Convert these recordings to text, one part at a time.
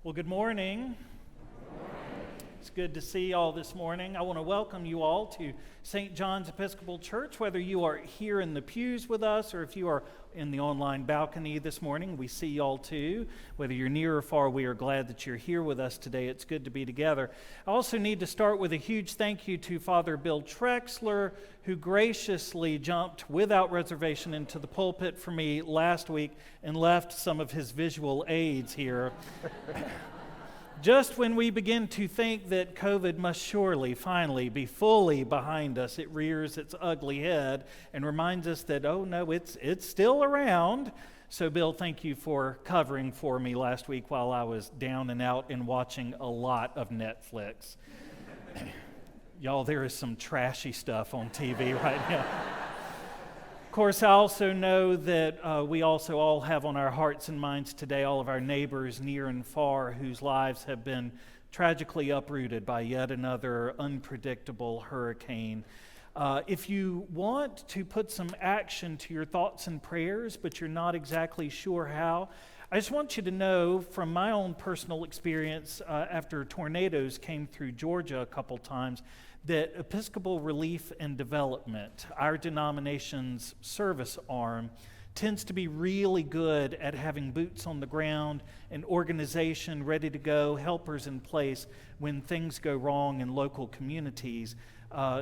Well, good morning. It's good to see you all this morning. I want to welcome you all to St. John's Episcopal Church, whether you are here in the pews with us or if you are in the online balcony this morning. We see you all too. Whether you're near or far, we are glad that you're here with us today. It's good to be together. I also need to start with a huge thank you to Father Bill Trexler, who graciously jumped without reservation into the pulpit for me last week and left some of his visual aids here. Just when we begin to think that COVID must surely, finally be fully behind us, it rears its ugly head and reminds us that, oh no, it's still around. So Bill, thank you for covering for me last week while I was down and out and watching a lot of Netflix. Y'all, there is some trashy stuff on TV right now. Of course, I also know that we also all have on our hearts and minds today all of our neighbors near and far whose lives have been tragically uprooted by yet another unpredictable hurricane. If you want to put some action to your thoughts and prayers, but you're not exactly sure how, I just want you to know from my own personal experience after tornadoes came through Georgia a couple times, that Episcopal Relief and Development, our denomination's service arm, tends to be really good at having boots on the ground, an organization ready to go, helpers in place when things go wrong in local communities.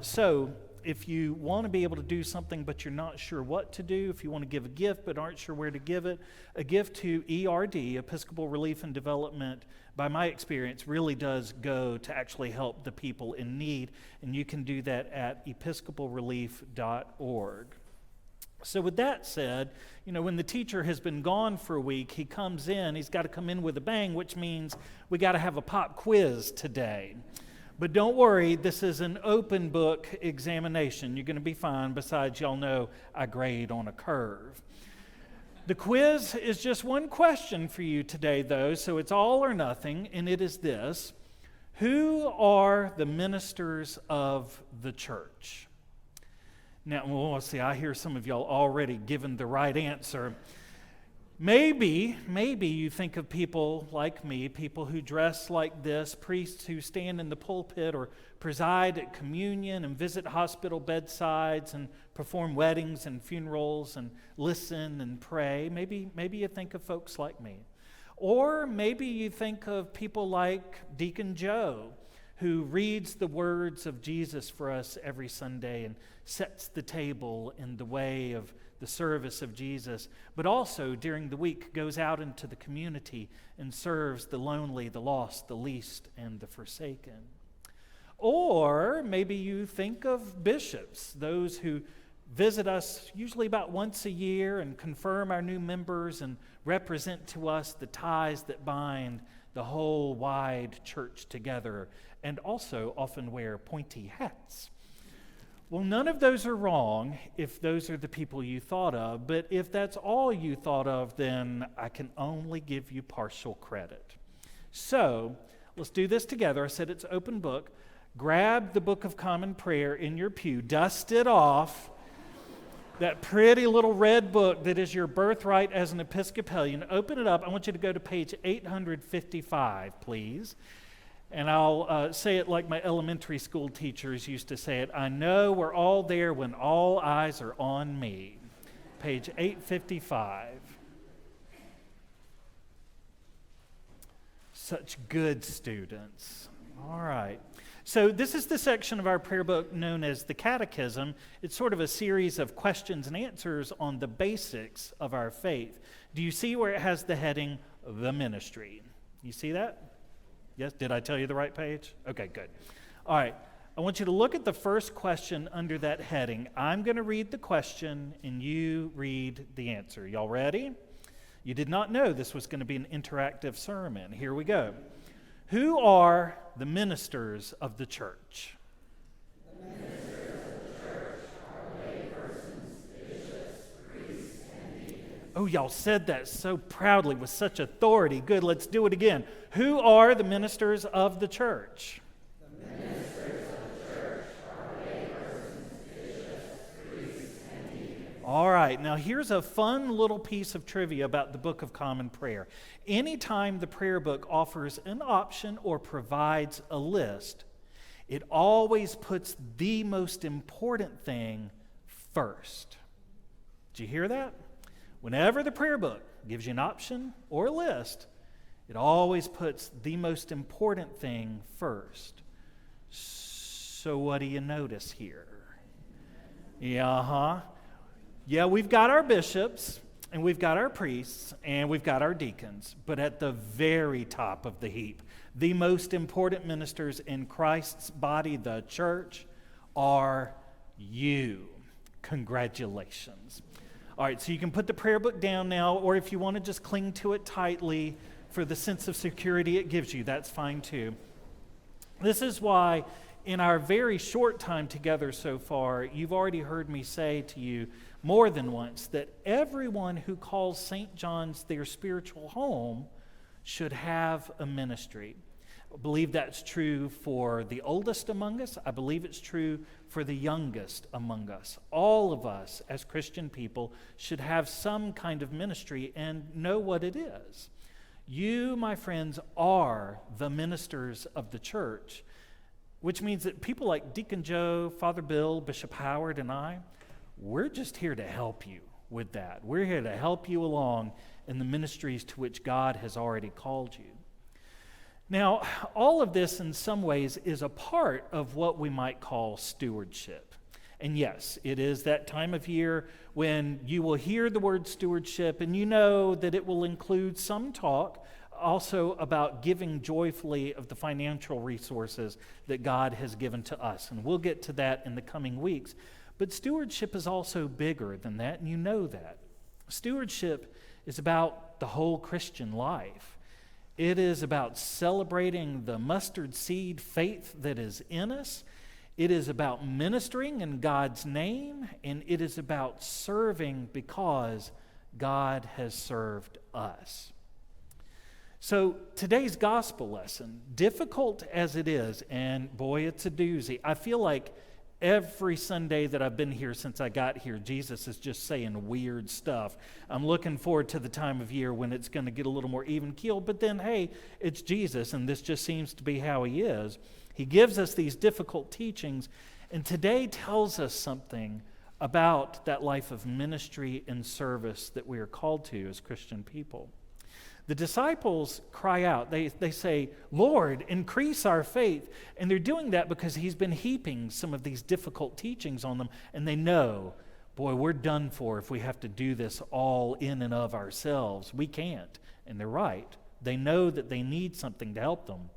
So if you want to be able to do something but you're not sure what to do, if you want to give a gift but aren't sure where to give it, a gift to ERD, Episcopal Relief and Development, by my experience, really does go to actually help the people in need, and you can do that at episcopalrelief.org. So with that said, you know, when the teacher has been gone for a week, he comes in, he's got to come in with a bang, which means we got to have a pop quiz today. But don't worry, this is an open book examination. You're going to be fine. Besides, y'all know I grade on a curve. The quiz is just one question for you today, though, so it's all or nothing, and it is this: who are the ministers of the church? Now, well, see, I hear some of y'all already giving the right answer. Maybe you think of people like me, people who dress like this, priests who stand in the pulpit or preside at communion and visit hospital bedsides and perform weddings and funerals and listen and pray. Maybe you think of folks like me. Or maybe you think of people like Deacon Joe, who reads the words of Jesus for us every Sunday and sets the table in the way of the service of Jesus, but also during the week goes out into the community and serves the lonely, the lost, the least, and the forsaken. Or maybe you think of bishops, those who visit us usually about once a year and confirm our new members and represent to us the ties that bind the whole wide church together, and also often wear pointy hats. Well, none of those are wrong if those are the people you thought of, but if that's all you thought of, then I can only give you partial credit. So, let's do this together. I said it's open book. Grab the Book of Common Prayer in your pew, dust it off, that pretty little red book that is your birthright as an Episcopalian. Open it up. I want you to go to page 855, please. And I'll say it like my elementary school teachers used to say it. I know we're all there when all eyes are on me. Page 855. Such good students. All right. So this is the section of our prayer book known as the Catechism. It's sort of a series of questions and answers on the basics of our faith. Do you see where it has the heading, The Ministry? You see that? Yes, did I tell you the right page? Okay, good. All right, I want you to look at the first question under that heading. I'm going to read the question, and you read the answer. Y'all ready? You did not know this was going to be an interactive sermon. Here we go. Who are the ministers of the church? The ministers of the church are lay persons, bishops, priests, and deacons. Oh, y'all said that so proudly with such authority. Good, let's do it again. Who are the ministers of the church? The ministers of the church are lay persons, bishops, priests, and deacons. All right, now here's a fun little piece of trivia about the Book of Common Prayer. Anytime the prayer book offers an option or provides a list, it always puts the most important thing first. Did you hear that? Whenever the prayer book gives you an option or a list, it always puts the most important thing first. So what do you notice here? Yeah, we've got our bishops, and we've got our priests, and we've got our deacons. But at the very top of the heap, the most important ministers in Christ's body, the church, are you. Congratulations. All right, so you can put the prayer book down now, or if you want to just cling to it tightly for the sense of security it gives you, that's fine too. This is why in our very short time together so far, you've already heard me say to you more than once that everyone who calls St. John's their spiritual home should have a ministry. I believe that's true for the oldest among us. I believe it's true for the youngest among us. All of us as Christian people should have some kind of ministry and know what it is. You, my friends, are the ministers of the church, which means that people like Deacon Joe, Father Bill, Bishop Howard, and I, we're just here to help you with that. We're here to help you along in the ministries to which God has already called you. Now, all of this in some ways is a part of what we might call stewardship. And yes, it is that time of year when you will hear the word stewardship and you know that it will include some talk also about giving joyfully of the financial resources that God has given to us. And we'll get to that in the coming weeks. But stewardship is also bigger than that, and you know that. Stewardship is about the whole Christian life. It is about celebrating the mustard seed faith that is in us. It is about ministering in God's name, and it is about serving because God has served us. So today's gospel lesson, difficult as it is, and boy, it's a doozy. I feel like every Sunday that I've been here since I got here, Jesus is just saying weird stuff. I'm looking forward to the time of year when it's going to get a little more even-keeled, but then, hey, it's Jesus, and this just seems to be how he is. He gives us these difficult teachings, and today tells us something about that life of ministry and service that we are called to as Christian people. The disciples cry out. They say, Lord, increase our faith. And they're doing that because he's been heaping some of these difficult teachings on them. And they know, boy, we're done for if we have to do this all in and of ourselves. We can't. And they're right. They know that they need something to help them.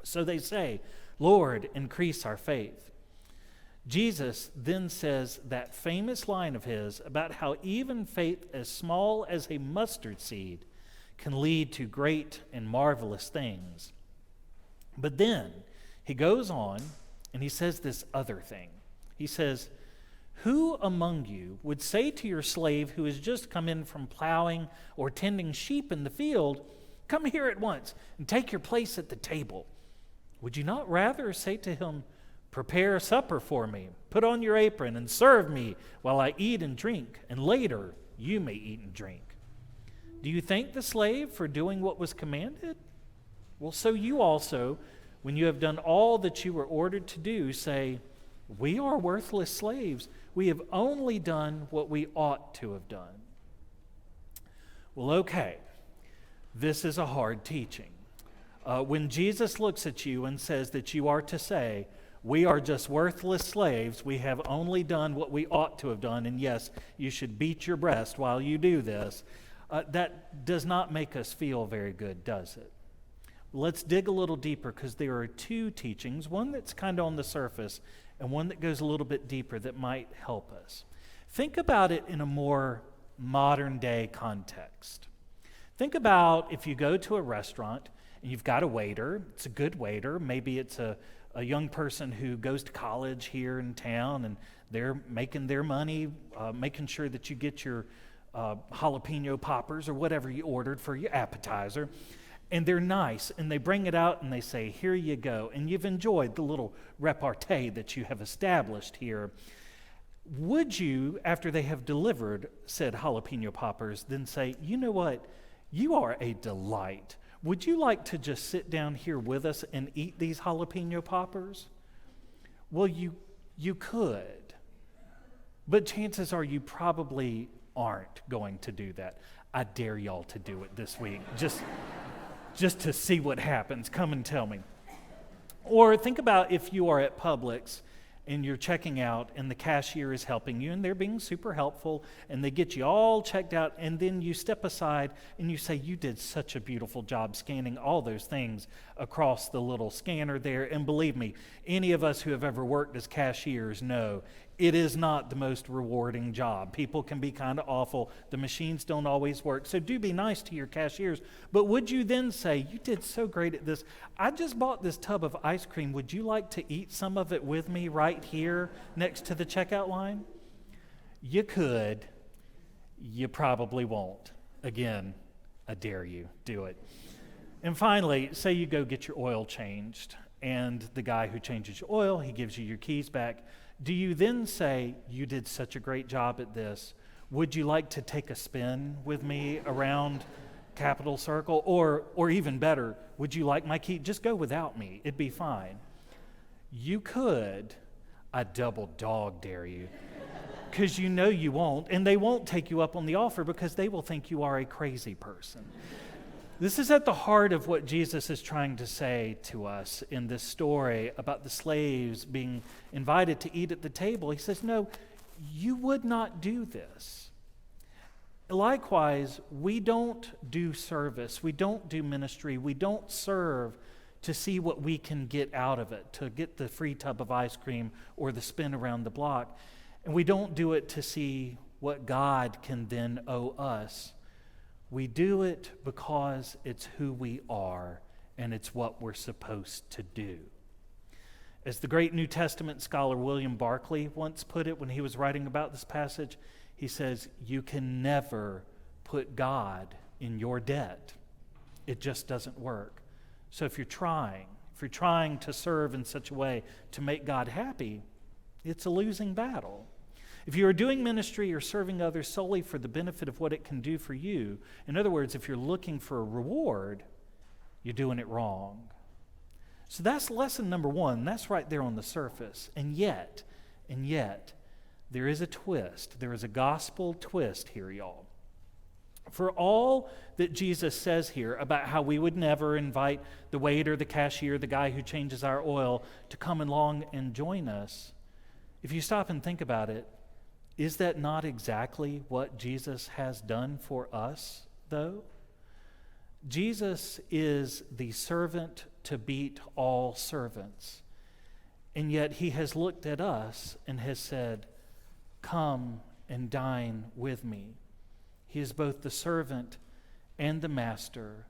So they say, Lord, increase our faith. Jesus then says that famous line of his about how even faith as small as a mustard seed can lead to great and marvelous things. But then he goes on and he says this other thing. He says, who among you would say to your slave who has just come in from plowing or tending sheep in the field, come here at once and take your place at the table? Would you not rather say to him, prepare supper for me, put on your apron and serve me while I eat and drink, and later you may eat and drink? Do you thank the slave for doing what was commanded? Well, so you also, when you have done all that you were ordered to do, say, we are worthless slaves. We have only done what we ought to have done. Well, okay, this is a hard teaching. When Jesus looks at you and says that you are to say, we are just worthless slaves, we have only done what we ought to have done, and yes, you should beat your breast while you do this, that does not make us feel very good, does it? Let's dig a little deeper because there are two teachings, one that's kind of on the surface and one that goes a little bit deeper that might help us. Think about it in a more modern day context. Think about if you go to a restaurant and you've got a waiter, it's a good waiter, maybe it's a young person who goes to college here in town and they're making their money, making sure that you get your jalapeno poppers or whatever you ordered for your appetizer, and they're nice, and they bring it out and they say, here you go, and you've enjoyed the little repartee that you have established here. would you, after they have delivered said jalapeno poppers, then say, you know what, you are a delight. Would you like to just sit down here with us and eat these jalapeno poppers? Well, you could, but chances are you probably aren't going to do that. I dare y'all to do it this week, just to see what happens. Come and tell me. Or think about if you are at Publix and you're checking out and the cashier is helping you and they're being super helpful and they get you all checked out, and then you step aside and you say, you did such a beautiful job scanning all those things across the little scanner there. And believe me, any of us who have ever worked as cashiers know it is not the most rewarding job. People can be kind of awful. The machines don't always work. So do be nice to your cashiers. But would you then say, you did so great at this. I just bought this tub of ice cream. Would you like to eat some of it with me right here next to the checkout line? You could. You probably won't. Again, I dare you. Do it. And finally, say you go get your oil changed, and the guy who changes your oil, he gives you your keys back. Do you then say, you did such a great job at this, would you like to take a spin with me around Capitol Circle? Or even better, would you like my key? Just go without me, it'd be fine. You could. I double dog dare you, because you know you won't, and they won't take you up on the offer because they will think you are a crazy person. This is at the heart of what Jesus is trying to say to us in this story about the slaves being invited to eat at the table. He says, no, you would not do this. Likewise, we don't do service. We don't do ministry. We don't serve to see what we can get out of it, to get the free tub of ice cream or the spin around the block. And we don't do it to see what God can then owe us. We do it because it's who we are and it's what we're supposed to do. As the great New Testament scholar William Barclay once put it when he was writing about this passage, he says, you can never put God in your debt. It just doesn't work. So if you're trying to serve in such a way to make God happy, it's a losing battle. If you are doing ministry or serving others solely for the benefit of what it can do for you, in other words, if you're looking for a reward, you're doing it wrong. So that's lesson number one. That's right there on the surface. And yet, there is a twist. There is a gospel twist here, y'all. For all that Jesus says here about how we would never invite the waiter, the cashier, the guy who changes our oil to come along and join us, if you stop and think about it, is that not exactly what Jesus has done for us, though? Jesus is the servant to beat all servants. And yet he has looked at us and has said, come and dine with me. He is both the servant and the master,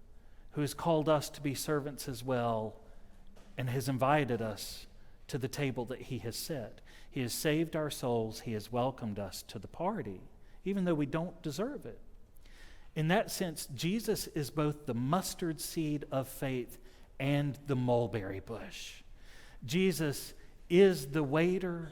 who has called us to be servants as well and has invited us to the table that he has set. He has saved our souls. He has welcomed us to the party, even though we don't deserve it. In that sense, Jesus is both the mustard seed of faith and the mulberry bush. Jesus is the waiter,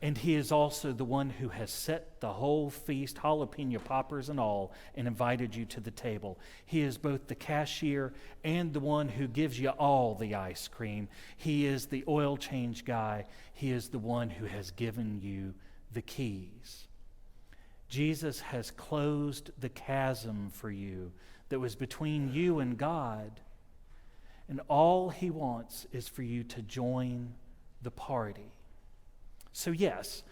and he is also the one who has set the whole feast, jalapeno poppers and all, and invited you to the table. He is both the cashier and the one who gives you all the ice cream. He is the oil change guy. He is the one who has given you the keys. Jesus has closed the chasm for you that was between you and God, and all he wants is for you to join the party. So yes,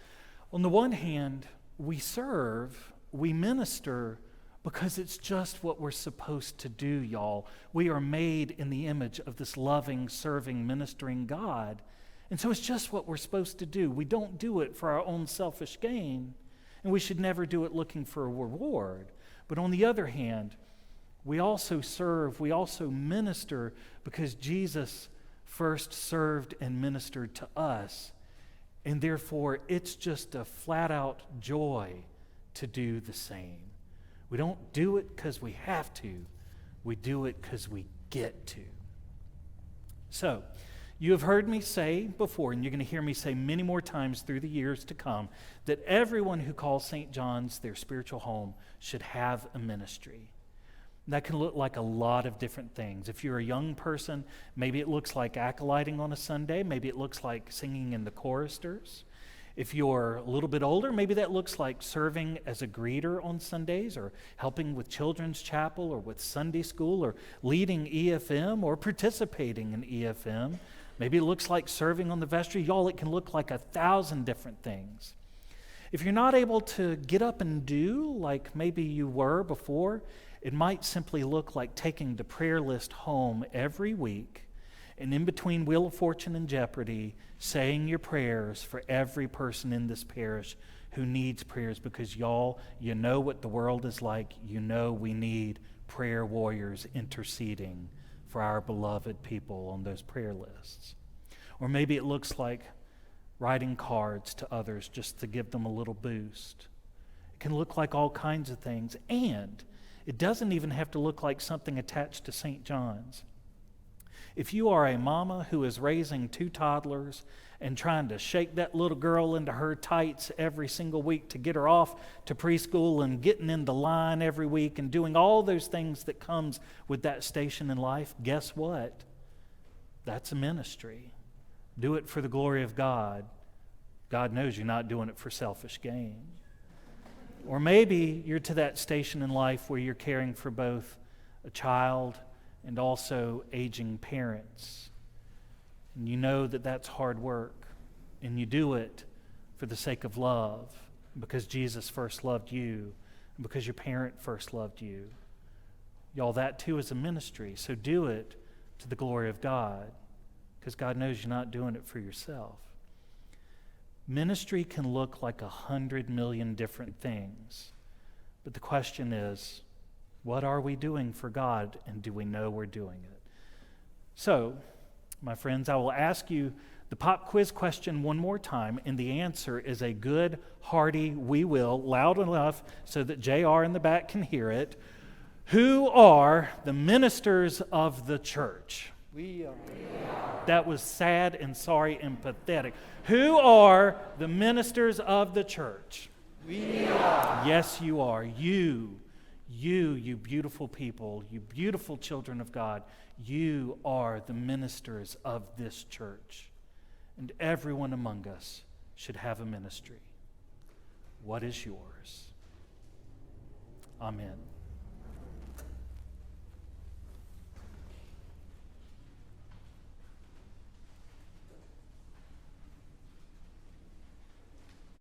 on the one hand, we serve, we minister, because it's just what we're supposed to do, y'all. We are made in the image of this loving, serving, ministering God. And so it's just what we're supposed to do. We don't do it for our own selfish gain, and we should never do it looking for a reward. But on the other hand, we also serve, we also minister because Jesus first served and ministered to us. And therefore, it's just a flat-out joy to do the same. We don't do it because we have to. We do it because we get to. So, You have heard me say before, and you're going to hear me say many more times through the years to come, that everyone who calls St. John's their spiritual home should have a ministry. That can look like a lot of different things. If you're a young person, maybe it looks like acolyting on a Sunday. Maybe it looks like singing in the choristers. If you're a little bit older, maybe that looks like serving as a greeter on Sundays, or helping with children's chapel, or with Sunday school, or leading EFM, or participating in EFM. Maybe it looks like serving on the vestry. Y'all, it can look like 1,000 different things. If you're not able to get up and do like maybe you were before, it might simply look like taking the prayer list home every week, and in between Wheel of Fortune and Jeopardy, saying your prayers for every person in this parish who needs prayers, because y'all, you know what the world is like. You know we need prayer warriors interceding for our beloved people on those prayer lists. Or maybe it looks like writing cards to others just to give them a little boost. It can look like all kinds of things, and it doesn't even have to look like something attached to St. John's. If you are a mama who is raising 2 toddlers and trying to shake that little girl into her tights every single week to get her off to preschool, and getting in the line every week and doing all those things that comes with that station in life, guess what? That's a ministry. Do it for the glory of God. God knows you're not doing it for selfish gain. Or maybe you're to that station in life where you're caring for both a child and also aging parents. And you know that that's hard work, and you do it for the sake of love, because Jesus first loved you, and because your parent first loved you. Y'all, that too is a ministry, so do it to the glory of God, because God knows you're not doing it for yourself. Ministry can look like 100 million different things, but the question is, what are we doing for God, and do we know we're doing it? So, my friends, I will ask you the pop quiz question one more time, and the answer is a good, hearty "we will," loud enough so that JR in the back can hear it. Who are the ministers of the church? We are. That was sad and sorry and pathetic. Who are the ministers of the church? We are. Yes, you are. You beautiful people, you beautiful children of God, you are the ministers of this church. And everyone among us should have a ministry. What is yours? Amen.